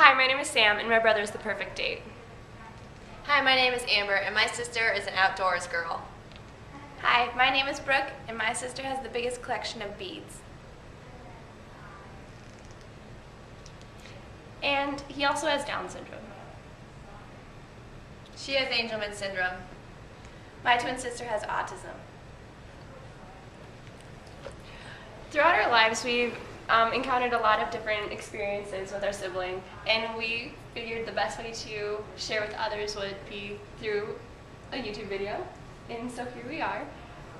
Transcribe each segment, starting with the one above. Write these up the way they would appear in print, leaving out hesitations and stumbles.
Hi, my name is Sam, and my brother is the perfect date. Hi, my name is Amber, and my sister is an outdoors girl. Hi, my name is Brooke, and my sister has the biggest collection of beads. And he also has Down syndrome. She has Angelman syndrome. My twin sister has autism. Throughout our lives, we've encountered a lot of different experiences with our sibling, and we figured the best way to share with others would be through a YouTube video. And so here we are.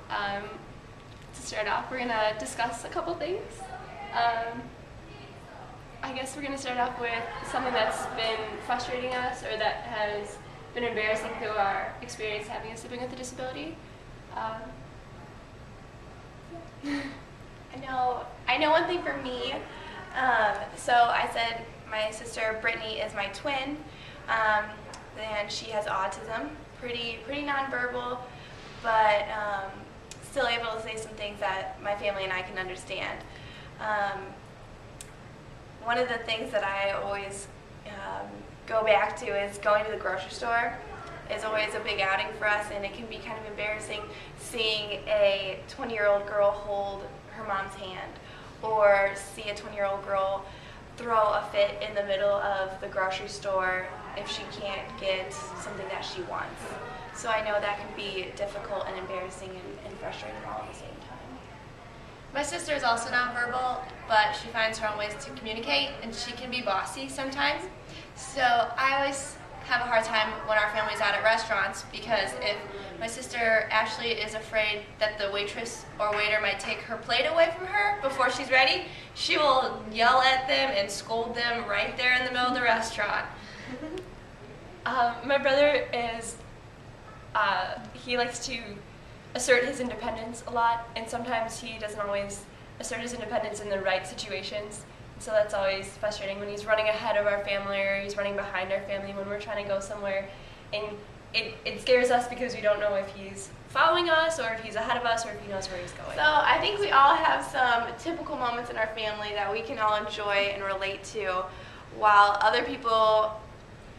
To start off, we're going to discuss a couple things. I guess we're going to start off with something that's been frustrating us or that has been embarrassing through our experience having a sibling with a disability. I know one thing for me. So I said my sister Brittany is my twin, and she has autism, pretty nonverbal, but still able to say some things that my family and I can understand. One of the things that I always go back to is going to the grocery store is always a big outing for us, and it can be kind of embarrassing seeing a 20-year-old girl hold her mom's hand, or see a 20-year-old girl throw a fit in the middle of the grocery store if she can't get something that she wants. So I know that can be difficult and embarrassing and frustrating all at the same time. My sister is also nonverbal, but she finds her own ways to communicate, and she can be bossy sometimes. So I always have a hard time when our family's out at restaurants, because if my sister Ashley is afraid that the waitress or waiter might take her plate away from her before she's ready, she will yell at them and scold them right there in the middle of the restaurant. My brother is, he likes to assert his independence a lot, and sometimes he doesn't always assert his independence in the right situations. So that's always frustrating when he's running ahead of our family or he's running behind our family when we're trying to go somewhere. And it scares us because we don't know if he's following us or if he's ahead of us or if he knows where he's going. So I think we all have some typical moments in our family that we can all enjoy and relate to, while other people,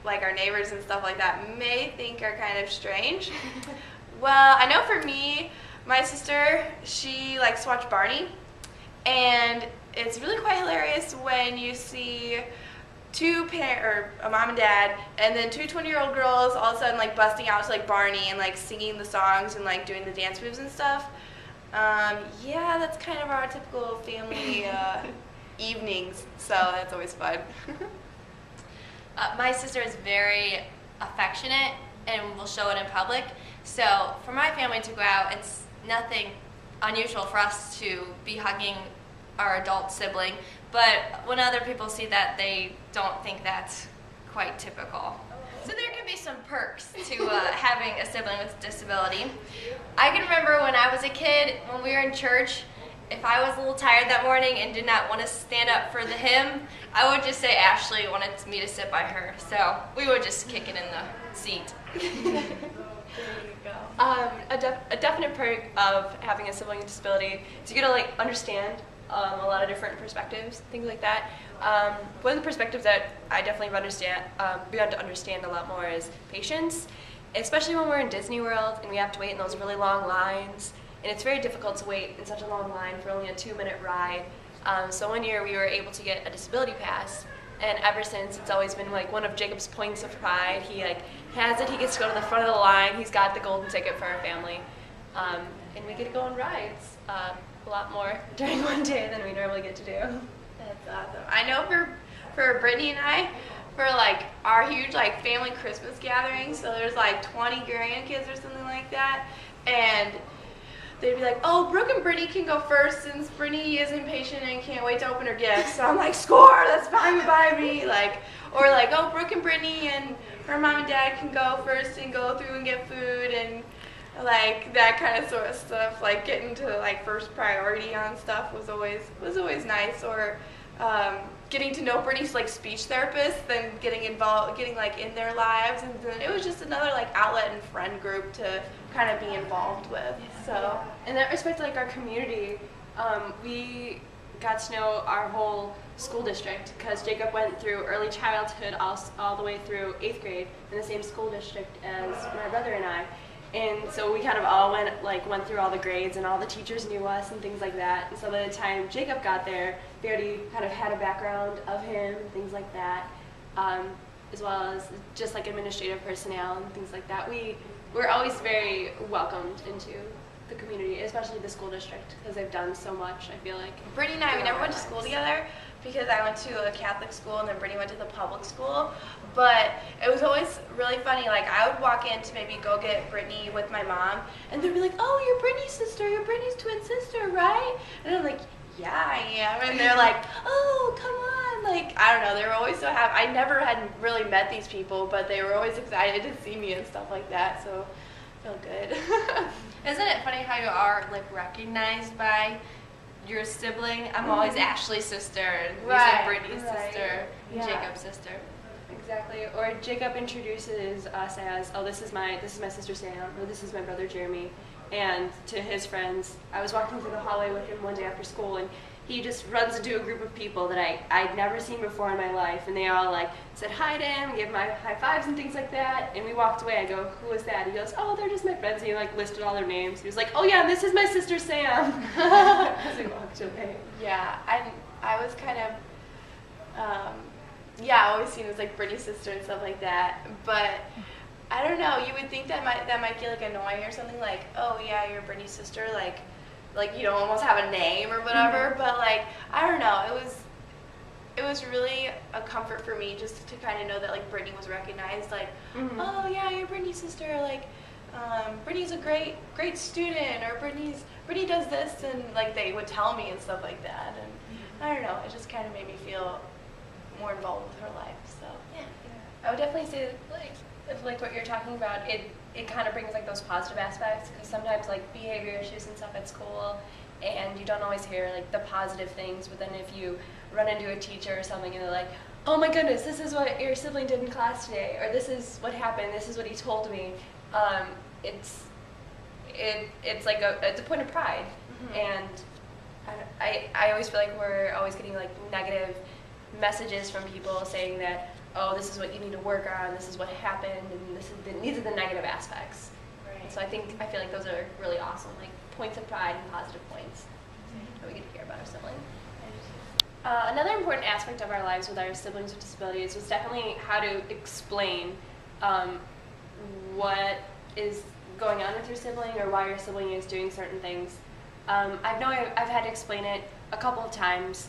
like our neighbors and stuff like that, may think are kind of strange. Well, I know for me, my sister, she likes to watch Barney, and it's really quite hilarious when you see a mom and dad, and then two 20-year-old girls all of a sudden like busting out to like Barney and like singing the songs and like doing the dance moves and stuff. Yeah, that's kind of our typical family evenings, so that's always fun. My sister is very affectionate and will show it in public. So for my family to go out, it's nothing unusual for us to be hugging our adult sibling, but when other people see that, they don't think that's quite typical. So there can be some perks to having a sibling with a disability. I can remember when I was a kid, when we were in church, if I was a little tired that morning and did not want to stand up for the hymn, I would just say Ashley wanted me to sit by her, so we would just kick it in the seat. A definite perk of having a sibling with a disability is you get to like understand a lot of different perspectives, things like that. One of the perspectives that I definitely begun to understand a lot more is patience, especially when we're in Disney World and we have to wait in those really long lines. And it's very difficult to wait in such a long line for only a 2-minute ride. So one year we were able to get a disability pass, and ever since it's always been like one of Jacob's points of pride. He like has it, he gets to go to the front of the line, he's got the golden ticket for our family. And we get to go on rides a lot more during one day than we normally get to do. That's awesome. I know for Brittany and I, for like our huge like family Christmas gathering, so there's like 20 grandkids or something like that, and they'd be like, oh, Brooke and Brittany can go first since Brittany is impatient and can't wait to open her gifts. So I'm like, score, that's fine by me. Or like, oh, Brooke and Brittany and her mom and dad can go first and go through and get food, and like that kind of sort of stuff. Like getting to like first priority on stuff was always nice. Or getting to know Brittany's like speech therapist, then getting like in their lives, and then it was just another like outlet and friend group to kind of be involved with. So In that respect, like our community, got to know our whole school district because Jacob went through early childhood all the way through 8th grade in the same school district as my brother and I. And so we kind of all went through all the grades, and all the teachers knew us and things like that. And so by the time Jacob got there, we already kind of had a background of him and things like that, as well as just like administrative personnel and things like that. We're always very welcomed into the community, especially the school district, because they've done so much, I feel like. Brittany and I, we never went to school together because I went to a Catholic school and then Brittany went to the public school. But it was always really funny. Like, I would walk in to maybe go get Brittany with my mom, and they'd be like, "Oh, you're Brittany's sister. You're Brittany's twin sister, right?" And I'm like, "Yeah, I am." And they're like, "Oh, come on." Like, I don't know. They were always so happy. I never had really met these people, but they were always excited to see me and stuff like that. So it felt good. Isn't it funny how you are like recognized by your sibling? I'm always Ashley's sister, and you said Brittany's sister, and Jacob's sister. Exactly. Or Jacob introduces us as, "Oh, this is my sister Sam," or "This is my brother Jeremy." And to his friends, I was walking through the hallway with him one day after school, and he just runs into a group of people that I'd never seen before in my life, and they all like said hi to him, gave him high fives and things like that. And we walked away. I go, "Who was that?" He goes, "Oh, they're just my friends." And he like listed all their names. He was like, "Oh yeah, this is my sister Sam." As we walked away. Yeah, I was kind of, yeah, always seen as like Brittany's sister and stuff like that. But I don't know. You would think that might get like annoying or something, like, "Oh yeah, you're Brittany's sister," like you don't almost have a name or whatever. But like, I don't know. It was really a comfort for me just to kind of know that like Brittany was recognized. Like, "Oh yeah, you're Brittany's sister." Like, Brittany's a great student, or Brittany does this, and like they would tell me and stuff like that. And I don't know. It just kind of made me feel more involved with her life. So yeah. I would definitely say like what you're talking about, it kind of brings like those positive aspects, because sometimes like behavior issues and stuff at school, and you don't always hear like the positive things, but then if you run into a teacher or something and they're like, "Oh my goodness, this is what your sibling did in class today," or "This is what happened, this is what he told me," it's like it's a point of pride. And I always feel like we're always getting like negative messages from people saying that, "Oh, this is what you need to work on, this is what happened, and these are the negative aspects." Right. So I feel like those are really awesome, like points of pride and positive points that we get to hear about our sibling. Another important aspect of our lives with our siblings with disabilities was definitely how to explain what is going on with your sibling or why your sibling is doing certain things. I've had to explain it a couple of times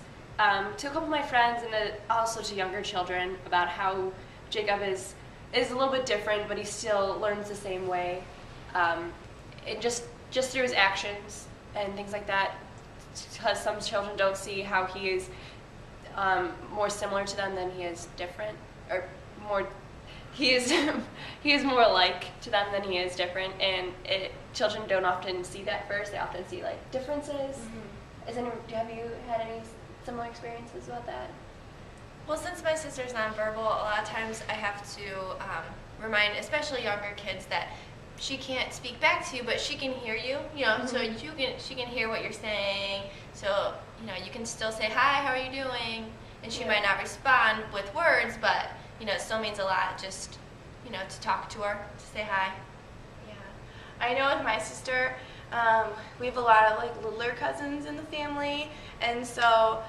to a couple of my friends, and also to younger children, about how Jacob is a little bit different, but he still learns the same way. And just through his actions and things like that, because some children don't see how he is more similar to them than he is different, or more. He is more alike to them than he is different, and children don't often see that first. They often see like differences. Have you had any similar experiences about that? Well, since my sister's nonverbal, a lot of times I have to remind, especially younger kids, that she can't speak back to you, but she can hear you. You know, so she can hear what you're saying. So you can still say, "Hi, how are you doing?" And she might not respond with words, but it still means a lot just to talk to her, to say hi. Yeah, I know with my sister, we have a lot of like littler cousins in the family, and so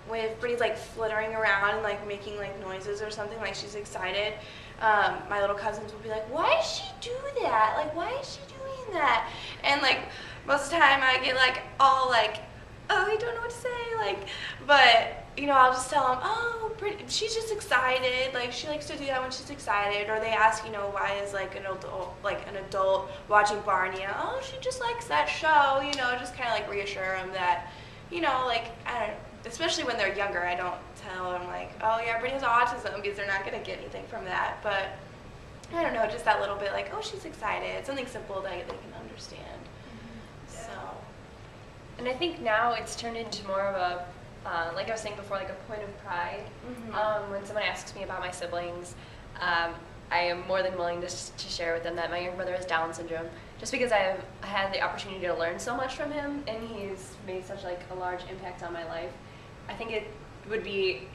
if Brittany's like flittering around and like making like noises or something, like she's excited, my little cousins will be like, "Why does she do that? Like, why is she doing that?" And like most of the time I get like all like, "Oh, I don't know what to say," like, but I'll just tell them, "Oh, she's just excited. Like, she likes to do that when she's excited." Or they ask, why is like an adult watching Barney? "Oh, she just likes that show." Just kind of like reassure them that, like, I don't. Especially when they're younger, I don't tell them like, "Oh yeah, Brittany has autism," because they're not gonna get anything from that. But I don't know, just that little bit, like, "Oh, she's excited." Something simple that they can understand. So. And I think now it's turned into more of a, like I was saying before, like a point of pride. When someone asks me about my siblings, I am more than willing to share with them that my younger brother has Down syndrome, just because I had the opportunity to learn so much from him, and he's made such like a large impact on my life. I think it would be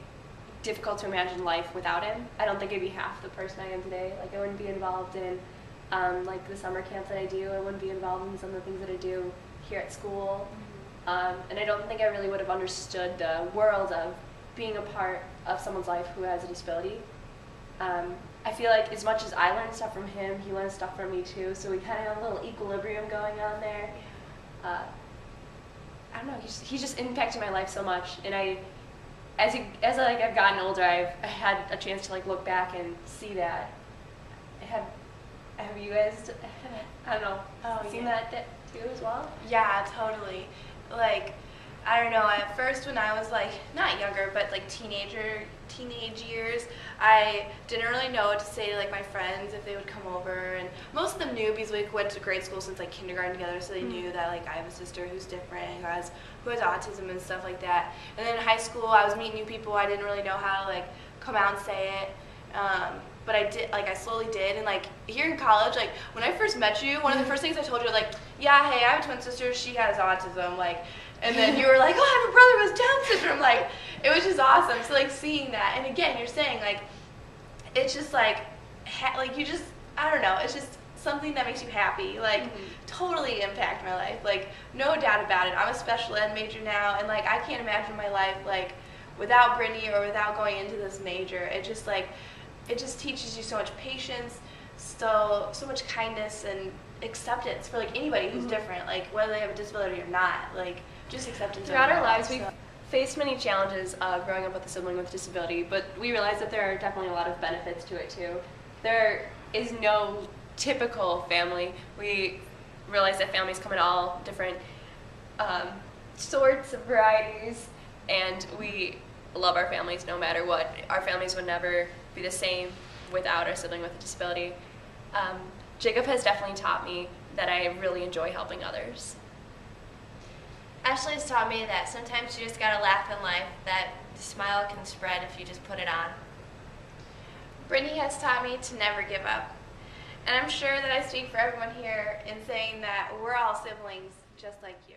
difficult to imagine life without him. I don't think I'd be half the person I am today. Like I wouldn't be involved in like the summer camp that I do. I wouldn't be involved in some of the things that I do here at school. And I don't think I really would have understood the world of being a part of someone's life who has a disability. I feel like as much as I learned stuff from him, he learned stuff from me too. So we kind of have a little equilibrium going on there. I don't know. He's just impacted my life so much, and as I've gotten older, I had a chance to like look back and see that. Have you guys? I don't know. Seen that too as well? Yeah, totally. Like, I don't know, at first when I was like, not younger, but like teenage years, I didn't really know what to say to like my friends if they would come over, and most of them knew because we went to grade school since like kindergarten together, so they knew that like I have a sister who's different, who has autism and stuff like that. And then in high school, I was meeting new people, I didn't really know how to like come out and say it. But I did, like I slowly did, and like here in college, like when I first met you, one of the first things I told you, like, yeah, hey, I have a twin sister, she has autism, like, and then you were like, oh, I have a brother who has Down syndrome, like, it was just awesome. So like seeing that, and again, you're saying like, it's just like, like you just, I don't know, it's just something that makes you happy, like totally impact my life, like no doubt about it. I'm a special ed major now, and like I can't imagine my life like without Brittany or without going into this major. It just teaches you so much patience, so much kindness and acceptance for like anybody who's different, like whether they have a disability or not, like just acceptance. Throughout our overall, lives, we've faced many challenges growing up with a sibling with a disability, but we realize that there are definitely a lot of benefits to it too. There is no typical family. We realize that families come in all different sorts of varieties, and we love our families no matter what. Our families would never be the same without our sibling with a disability. Jacob has definitely taught me that I really enjoy helping others. Ashley has taught me that sometimes you just gotta laugh in life, that the smile can spread if you just put it on. Brittany has taught me to never give up. And I'm sure that I speak for everyone here in saying that we're all siblings just like you.